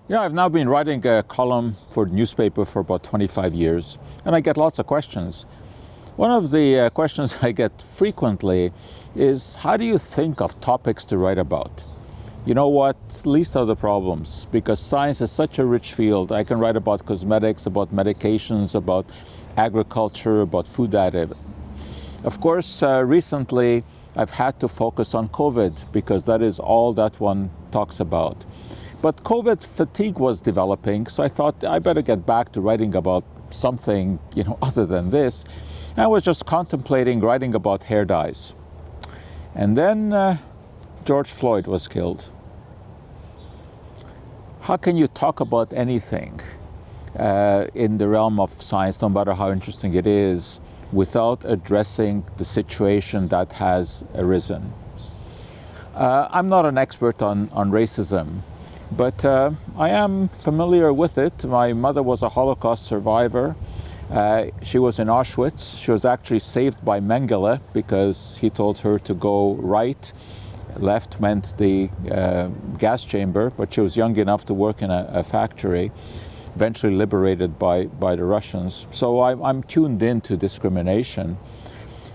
I've now been writing a column for the newspaper for about 25 years, and I get lots of questions. One of the questions I get frequently is, how do you think of topics to write about? You know what? Least of the problems, because science is such a rich field. I can write about cosmetics, about medications, about agriculture, about food additive. Of course, recently I've had to focus on COVID because that is all that one talks about. But COVID fatigue was developing, so I thought I better get back to writing about something, other than this. I was just contemplating writing about hair dyes. And then George Floyd was killed. How can you talk about anything in the realm of science, no matter how interesting it is, without addressing the situation that has arisen? I'm not an expert on racism, but I am familiar with it. My mother was a Holocaust survivor. She was in Auschwitz. She was actually saved by Mengele because he told her to go right. Left meant the gas chamber, but she was young enough to work in a factory, eventually liberated by the Russians. So I'm tuned into discrimination.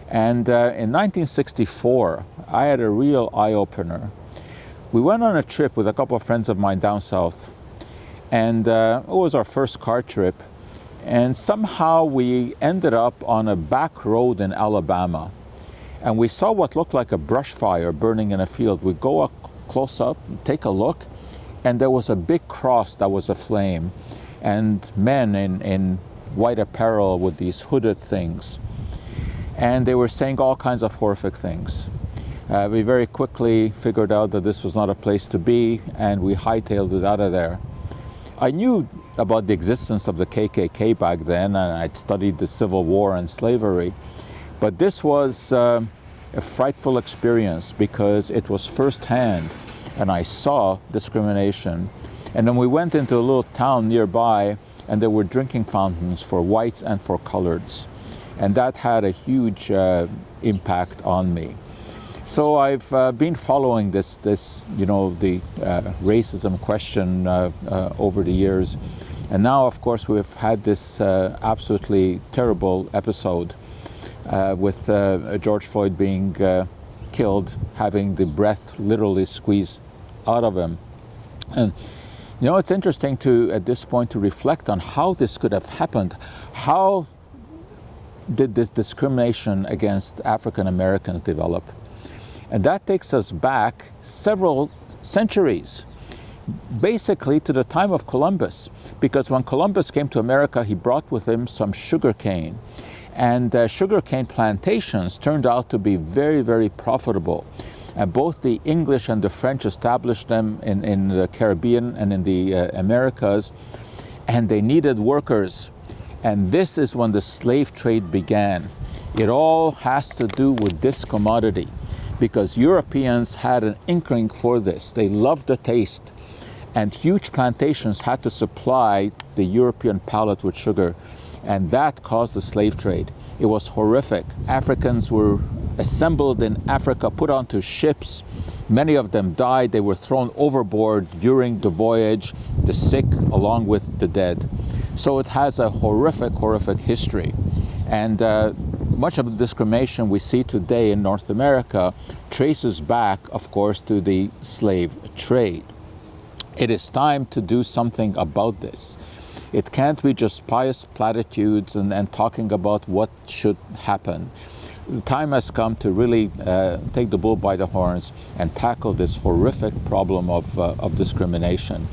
And in 1964, I had a real eye-opener. We went on a trip with a couple of friends of mine down south, and it was our first car trip, and somehow we ended up on a back road in Alabama, and we saw what looked like a brush fire burning in a field. We go up close up, take a look, and there was a big cross that was aflame, and men in white apparel with these hooded things, and they were saying all kinds of horrific things. We very quickly figured out that this was not a place to be, and we hightailed it out of there. I knew about the existence of the KKK back then, and I'd studied the Civil War and slavery, but this was a frightful experience because it was firsthand, and I saw discrimination. And then we went into a little town nearby, and there were drinking fountains for whites and for coloreds, and that had a huge impact on me. So I've been following the racism question over the years. And now, of course, we've had this absolutely terrible episode with George Floyd being killed, having the breath literally squeezed out of him. And, it's interesting at this point, to reflect on how this could have happened. How did this discrimination against African Americans develop? And that takes us back several centuries, basically to the time of Columbus, because when Columbus came to America, he brought with him some sugarcane. And sugarcane plantations turned out to be very, very profitable. And both the English and the French established them in the Caribbean and in the Americas, and they needed workers. And this is when the slave trade began. It all has to do with this commodity, because Europeans had an inkling for this. They loved the taste, and huge plantations had to supply the European palate with sugar, and that caused the slave trade. It was horrific. Africans were assembled in Africa, put onto ships. Many of them died. They were thrown overboard during the voyage, the sick along with the dead. So it has a horrific, horrific history. And much of the discrimination we see today in North America traces back, of course, to the slave trade. It is time to do something about this. It can't be just pious platitudes and talking about what should happen. The time has come to really take the bull by the horns and tackle this horrific problem of discrimination.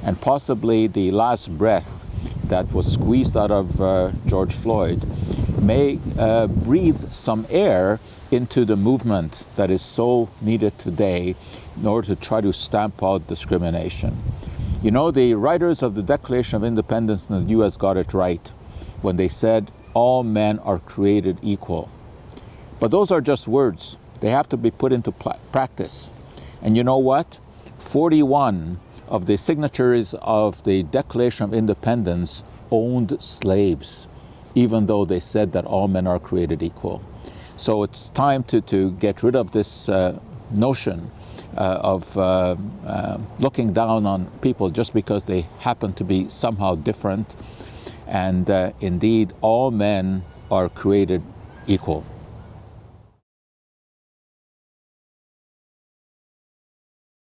And possibly the last breath that was squeezed out of George Floyd may breathe some air into the movement that is so needed today in order to try to stamp out discrimination. The writers of the Declaration of Independence in the U.S. got it right when they said all men are created equal. But those are just words. They have to be put into practice. And you know what? 41 of the signatories of the Declaration of Independence owned slaves, even though they said that all men are created equal. So it's time to get rid of this notion looking down on people just because they happen to be somehow different. And indeed, all men are created equal.